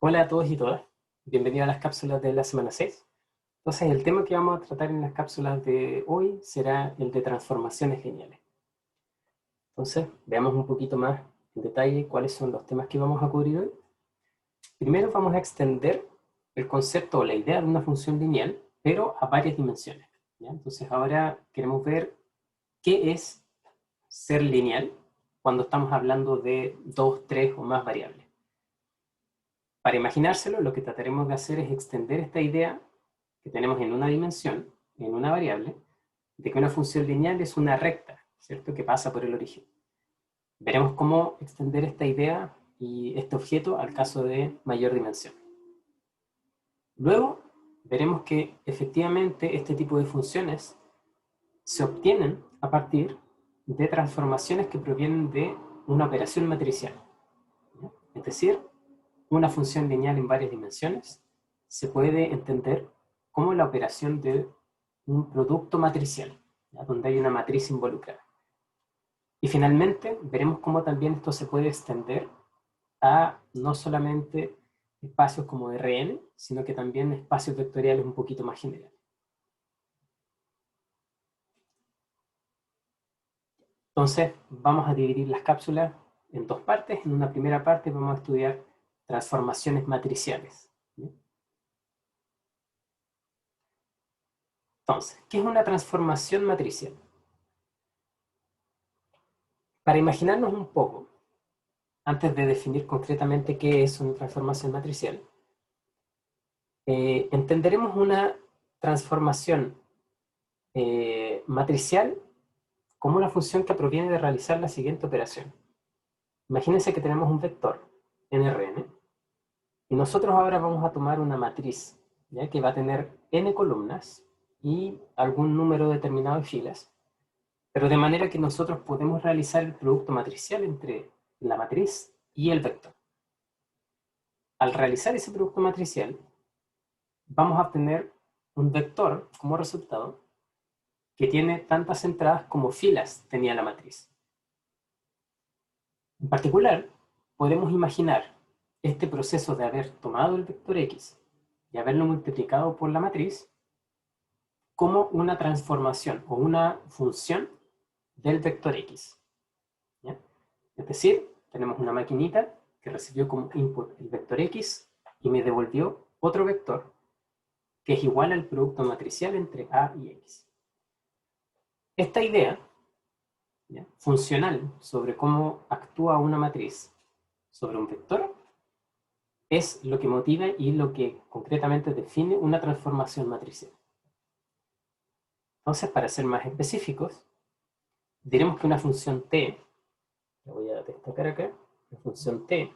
Hola a todos y todas, bienvenidos a las cápsulas de la semana 6. Entonces, el tema que vamos a tratar en las cápsulas de hoy será el de transformaciones lineales. Entonces, veamos un poquito más en detalle cuáles son los temas que vamos a cubrir hoy. Primero vamos a extender el concepto o la idea de una función lineal, pero a varias dimensiones, ¿ya? Entonces, ahora queremos ver qué es ser lineal cuando estamos hablando de dos, tres o más variables. Para imaginárselo, lo que trataremos de hacer es extender esta idea que tenemos en una dimensión, en una variable, de que una función lineal es una recta, ¿cierto?, que pasa por el origen. Veremos cómo extender esta idea y este objeto al caso de mayor dimensión. Luego, veremos que efectivamente este tipo de funciones se obtienen a partir de transformaciones que provienen de una operación matricial. ¿Ya? Es decir, una función lineal en varias dimensiones se puede entender como la operación de un producto matricial, ¿ya? Donde hay una matriz involucrada. Y finalmente veremos cómo también esto se puede extender a no solamente espacios como Rn, sino que también espacios vectoriales un poquito más generales. Entonces vamos a dividir las cápsulas en dos partes. En una primera parte vamos a estudiar transformaciones matriciales. Entonces, ¿qué es una transformación matricial? Para imaginarnos un poco, antes de definir concretamente qué es una transformación matricial, entenderemos una transformación matricial como una función que proviene de realizar la siguiente operación. Imagínense que tenemos un vector en Rn y nosotros ahora vamos a tomar una matriz, ¿ya?, que va a tener n columnas y algún número determinado de filas, pero de manera que nosotros podemos realizar el producto matricial entre la matriz y el vector. Al realizar ese producto matricial, vamos a obtener un vector como resultado que tiene tantas entradas como filas tenía la matriz. En particular, podemos imaginar este proceso de haber tomado el vector X y haberlo multiplicado por la matriz como una transformación o una función del vector X. ¿Ya? Es decir, tenemos una maquinita que recibió como input el vector X y me devolvió otro vector que es igual al producto matricial entre A y X. Esta idea, ¿ya?, funcional sobre cómo actúa una matriz sobre un vector es lo que motiva y lo que concretamente define una transformación matricial. Entonces, para ser más específicos, diremos que una función t, la voy a destacar acá, una función t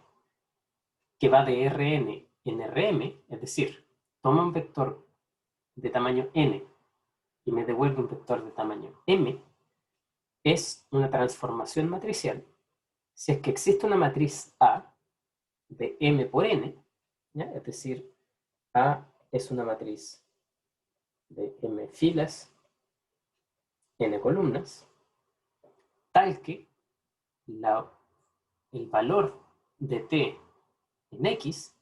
que va de Rn en Rm, es decir, toma un vector de tamaño n y me devuelve un vector de tamaño m, es una transformación matricial si es que existe una matriz A de m por n, ¿ya?, es decir, A es una matriz de m filas, n columnas, tal que el valor de t en x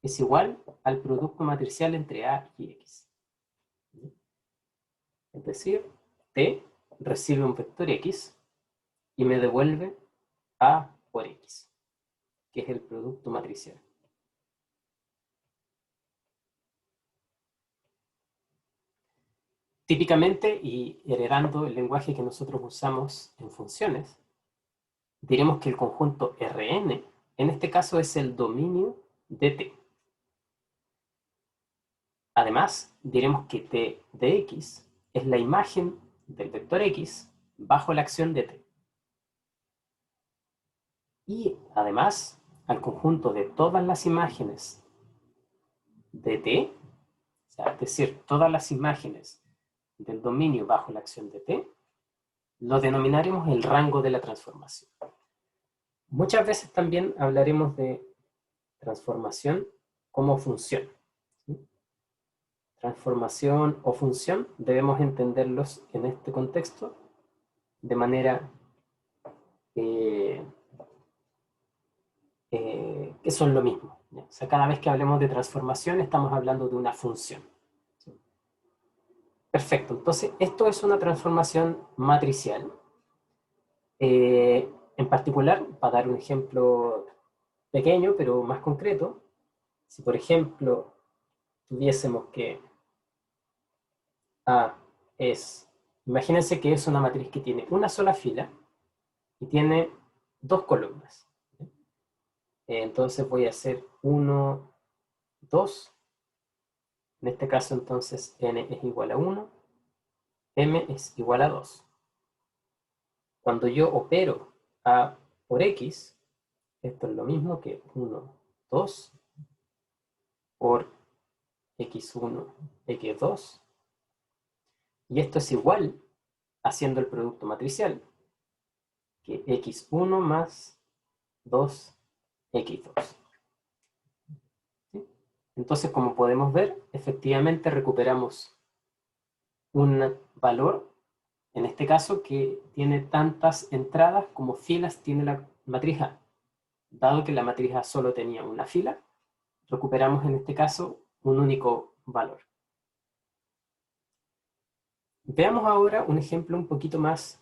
es igual al producto matricial entre A y X. Es decir, t recibe un vector x y me devuelve A por x, que es el producto matricial. Típicamente, y heredando el lenguaje que nosotros usamos en funciones, diremos que el conjunto Rn, en este caso, es el dominio de t. Además, diremos que t de x es la imagen del vector x bajo la acción de t. Y además, al conjunto de todas las imágenes de t, o sea, es decir, todas las imágenes del dominio bajo la acción de t, lo denominaremos el rango de la transformación. Muchas veces también hablaremos de transformación como función. ¿Sí? Transformación o función debemos entenderlos en este contexto de manera que son lo mismo. ¿Ya? O sea, cada vez que hablemos de transformación estamos hablando de una función. ¿Sí? Perfecto, entonces esto es una transformación matricial. En particular, para dar un ejemplo pequeño pero más concreto, si por ejemplo tuviésemos que A es, imagínense que es una matriz que tiene una sola fila y tiene dos columnas. Entonces voy a hacer 1, 2. En este caso entonces n es igual a 1, m es igual a 2. Cuando yo opero a por x, esto es lo mismo que 1, 2 por x1, x2. Y esto es igual, haciendo el producto matricial, que x1 más 2x2. ¿Sí? Entonces, como podemos ver, efectivamente recuperamos un valor, en este caso, que tiene tantas entradas como filas tiene la matriz A. Dado que la matriz A solo tenía una fila, recuperamos en este caso un único valor. Veamos ahora un ejemplo un poquito más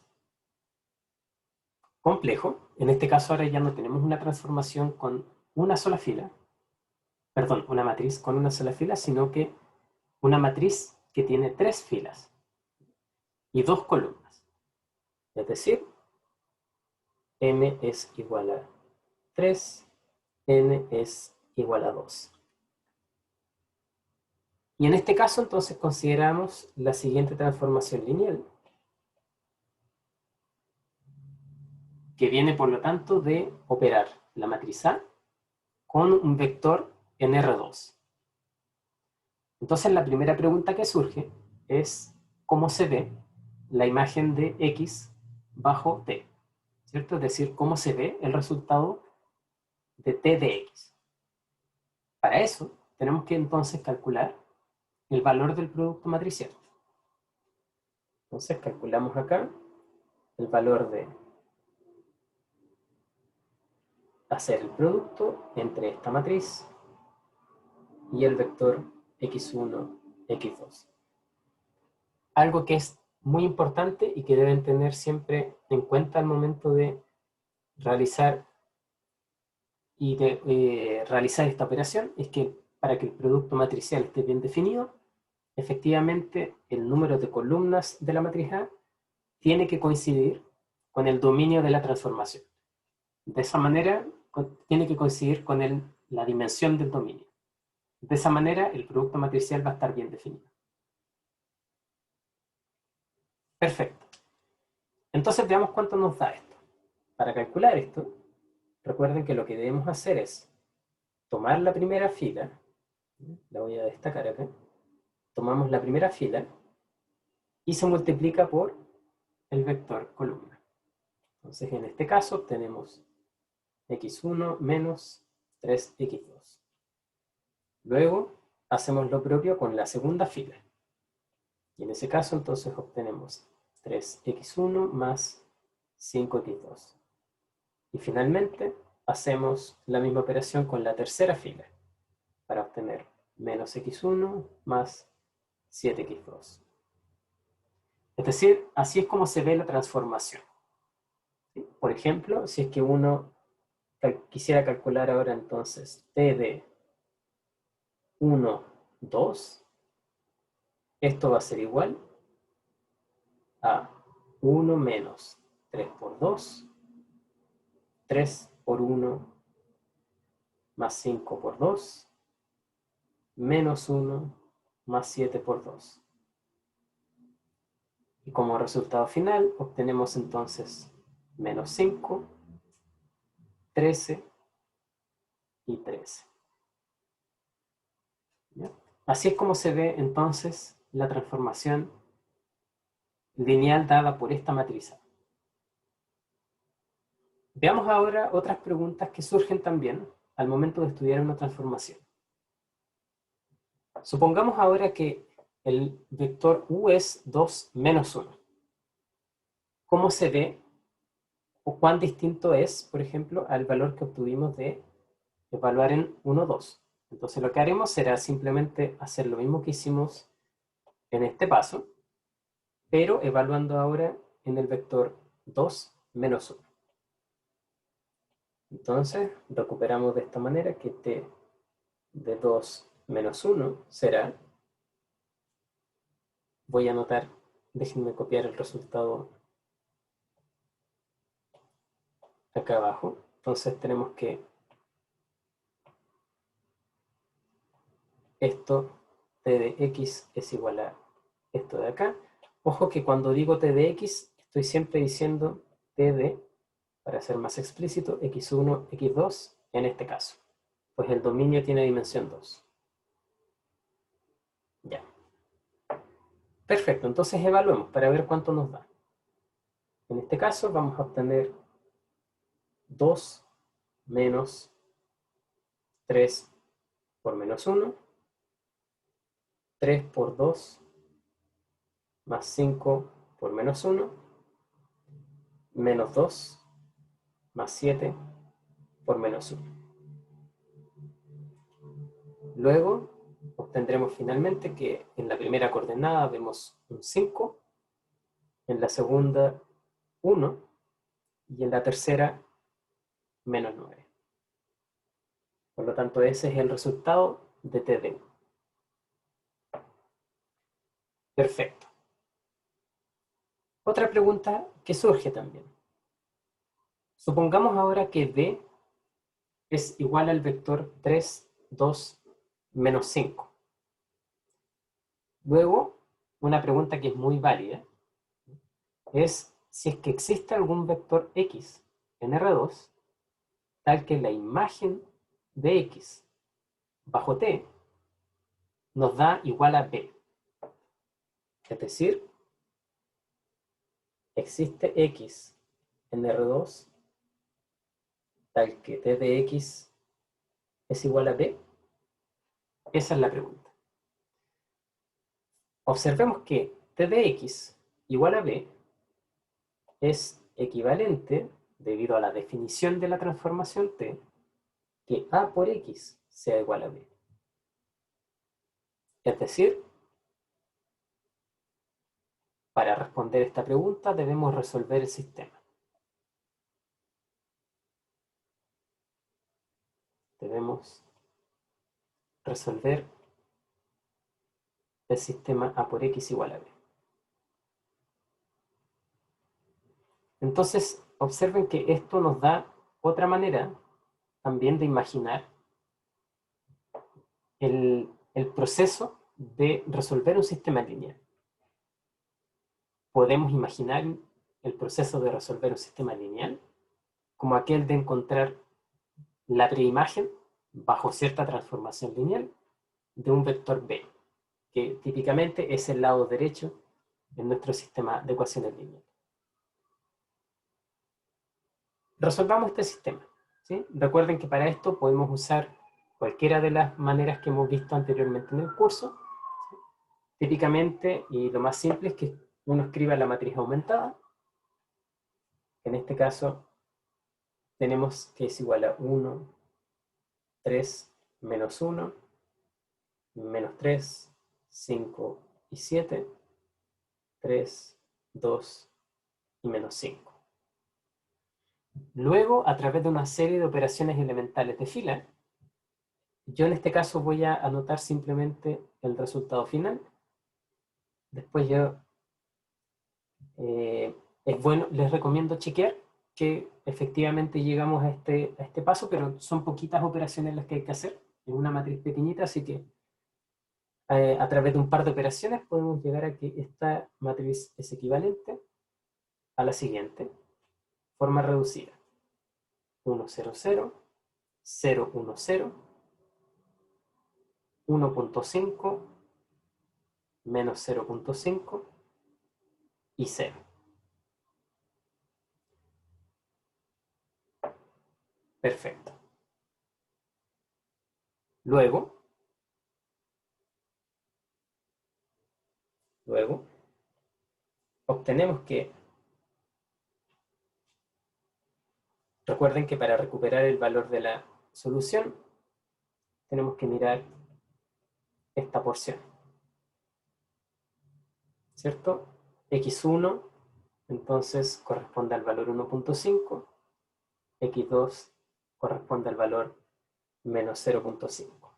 complejo. En este caso ahora ya no tenemos una transformación con una sola fila, perdón, una matriz con una sola fila, sino que una matriz que tiene tres filas y dos columnas. Es decir, m es igual a 3, n es igual a 2. Y en este caso entonces consideramos la siguiente transformación lineal, que viene por lo tanto de operar la matriz A con un vector en R2. Entonces la primera pregunta que surge es cómo se ve la imagen de X bajo T, ¿cierto? Es decir, cómo se ve el resultado de T de X. Para eso tenemos que entonces calcular el valor del producto matricial. Entonces calculamos acá el valor de hacer el producto entre esta matriz y el vector x1, x2. Algo que es muy importante y que deben tener siempre en cuenta al momento de realizar realizar esta operación es que para que el producto matricial esté bien definido, efectivamente el número de columnas de la matriz A tiene que coincidir con el dominio de la transformación. De esa manera, tiene que coincidir con la dimensión del dominio. De esa manera, el producto matricial va a estar bien definido. Perfecto. Entonces veamos cuánto nos da esto. Para calcular esto, recuerden que lo que debemos hacer es tomar la primera fila, la voy a destacar acá, tomamos la primera fila y se multiplica por el vector columna. Entonces en este caso obtenemos x1 menos 3x2. Luego hacemos lo propio con la segunda fila. Y en ese caso entonces obtenemos 3x1 más 5x2. Y finalmente hacemos la misma operación con la tercera fila para obtener menos x1 más 7x2. Es decir, así es como se ve la transformación. ¿Sí? Por ejemplo, si es que uno quisiera calcular ahora entonces t de 1, 2, esto va a ser igual a 1 menos 3 por 2, 3 por 1 más 5 por 2, menos 1 más 7 por 2. Y como resultado final obtenemos entonces menos 5, 13 y 13. ¿Ya? Así es como se ve entonces la transformación lineal dada por esta matriz A. Veamos ahora otras preguntas que surgen también al momento de estudiar una transformación. Supongamos ahora que el vector u es 2 menos 1. ¿Cómo se ve o cuán distinto es, por ejemplo, al valor que obtuvimos de evaluar en 1, 2. Entonces lo que haremos será simplemente hacer lo mismo que hicimos en este paso, pero evaluando ahora en el vector 2, menos 1. Entonces recuperamos de esta manera que t de 2 menos 1 será, voy a anotar, déjenme copiar el resultado acá abajo. Entonces tenemos que esto, t de x es igual a esto de acá. Ojo que cuando digo t de x, estoy siempre diciendo t de, para ser más explícito, x1, x2 en este caso, pues el dominio tiene dimensión 2. Ya. Perfecto, entonces evaluemos para ver cuánto nos da. En este caso vamos a obtener 2 menos 3 por menos 1, 3 por 2 más 5 por menos 1, menos 2 más 7 por menos 1. Luego obtendremos finalmente que en la primera coordenada vemos un 5, en la segunda 1 y en la tercera menos 9. Por lo tanto, ese es el resultado de TD. Perfecto. Otra pregunta que surge también. Supongamos ahora que D es igual al vector 3, 2, menos 5. Luego, una pregunta que es muy válida es si es que existe algún vector X en R2 tal que la imagen de X bajo T nos da igual a B. Es decir, existe X en R2 tal que T de X es igual a B. Esa es la pregunta. Observemos que T de X igual a B es equivalente, debido a la definición de la transformación T, que A por X sea igual a B. Es decir, para responder esta pregunta debemos resolver el sistema. Debemos resolver el sistema A por X igual a B. Entonces, observen que esto nos da otra manera también de imaginar el proceso de resolver un sistema lineal. Podemos imaginar el proceso de resolver un sistema lineal como aquel de encontrar la preimagen bajo cierta transformación lineal de un vector B, que típicamente es el lado derecho en nuestro sistema de ecuaciones lineales. Resolvamos este sistema, ¿sí? Recuerden que para esto podemos usar cualquiera de las maneras que hemos visto anteriormente en el curso. ¿Sí? Típicamente, y lo más simple es que uno escriba la matriz aumentada. En este caso, tenemos que es igual a 1, 3, menos 1, menos 3, 5 y 7, 3, 2 y menos 5. Luego, a través de una serie de operaciones elementales de fila, yo en este caso voy a anotar simplemente el resultado final. Después es bueno, les recomiendo chequear que efectivamente llegamos a este paso, pero son poquitas operaciones las que hay que hacer en una matriz pequeñita, así que a través de un par de operaciones podemos llegar a que esta matriz es equivalente a la siguiente, forma reducida. 1, 0, 0, 0, 1, 0, 1.5, menos 0.5 y 0. Perfecto. Luego, obtenemos que, recuerden que para recuperar el valor de la solución, tenemos que mirar esta porción, ¿cierto? X1, entonces corresponde al valor 1.5, X2 corresponde al valor menos 0.5.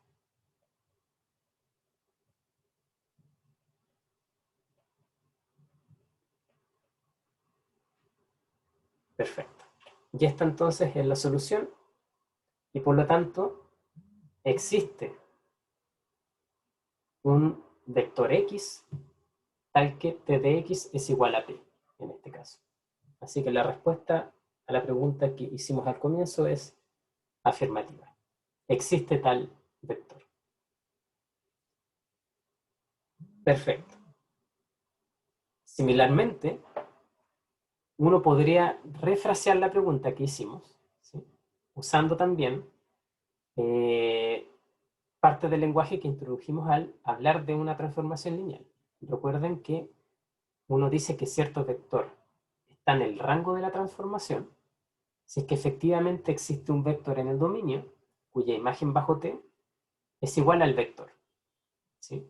Perfecto. Y esta entonces es la solución, y por lo tanto existe un vector X tal que t de X es igual a P, en este caso. Así que la respuesta a la pregunta que hicimos al comienzo es afirmativa. Existe tal vector. Perfecto. Similarmente, uno podría refrasear la pregunta que hicimos, ¿sí? Usando también parte del lenguaje que introdujimos al hablar de una transformación lineal. Recuerden que uno dice que cierto vector está en el rango de la transformación si es que efectivamente existe un vector en el dominio cuya imagen bajo t es igual al vector, ¿sí?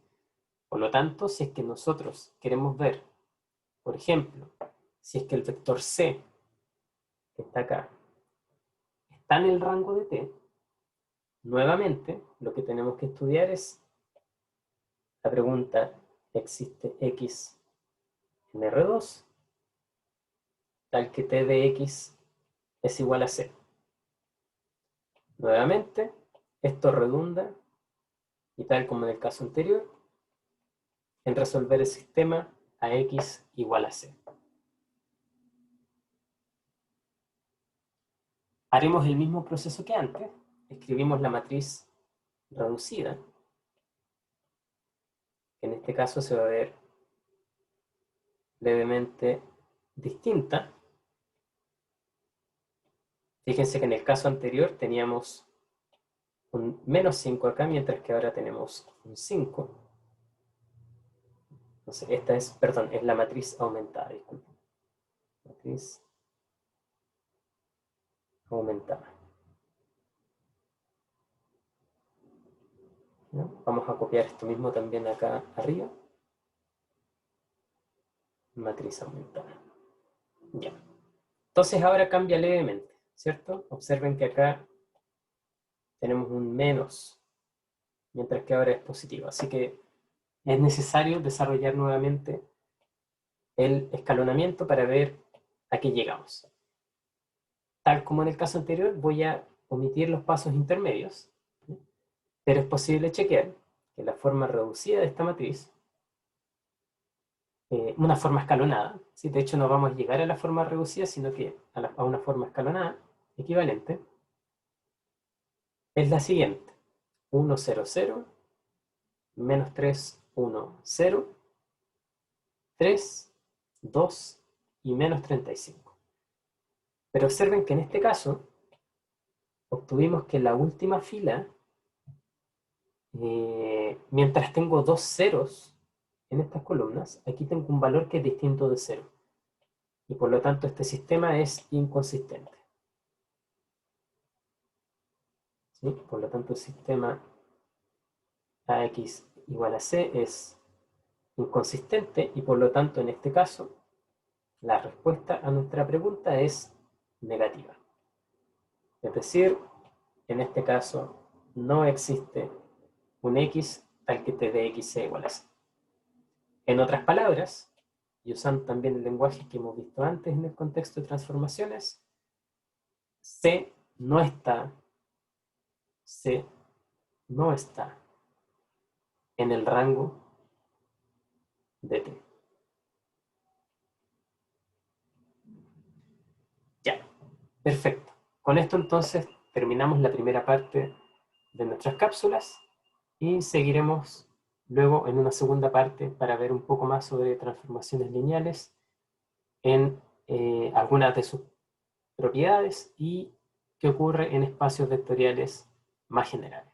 Por lo tanto, si es que nosotros queremos ver, por ejemplo, si es que el vector c, que está acá, está en el rango de t, nuevamente lo que tenemos que estudiar es la pregunta: ¿existe x en R2 tal que t de x es igual a c? Nuevamente, esto redunda, y tal como en el caso anterior, en resolver el sistema a x igual a c. Haremos el mismo proceso que antes. Escribimos la matriz reducida, que en este caso se va a ver levemente distinta. Fíjense que en el caso anterior teníamos un menos 5 acá, mientras que ahora tenemos un 5. Entonces, esta es, perdón, es la matriz aumentada, disculpen. Matriz aumentada. ¿No? Vamos a copiar esto mismo también acá arriba. Matriz aumentada. Ya. Entonces ahora cambia levemente, ¿cierto? Observen que acá tenemos un menos, mientras que ahora es positivo. Así que es necesario desarrollar nuevamente el escalonamiento para ver a qué llegamos. Tal como en el caso anterior, voy a omitir los pasos intermedios, pero es posible chequear que la forma reducida de esta matriz, una forma escalonada, ¿sí? De hecho no vamos a llegar a la forma reducida, sino que a una forma escalonada equivalente, es la siguiente: 1, 0, 0, menos 3, 1, 0, 3, 2 y menos 35. Pero observen que en este caso obtuvimos que la última fila, mientras tengo dos ceros en estas columnas, aquí tengo un valor que es distinto de 0. Y por lo tanto este sistema es inconsistente. ¿Sí? Por lo tanto el sistema AX igual a C es inconsistente, y por lo tanto en este caso la respuesta a nuestra pregunta es negativa. Es decir, en este caso no existe un x tal que t de x sea igual a c. En otras palabras, y usando también el lenguaje que hemos visto antes en el contexto de transformaciones, c no está en el rango de t. Ya, perfecto. Con esto entonces terminamos la primera parte de nuestras cápsulas y seguiremos luego en una segunda parte para ver un poco más sobre transformaciones lineales en algunas de sus propiedades y qué ocurre en espacios vectoriales más generales.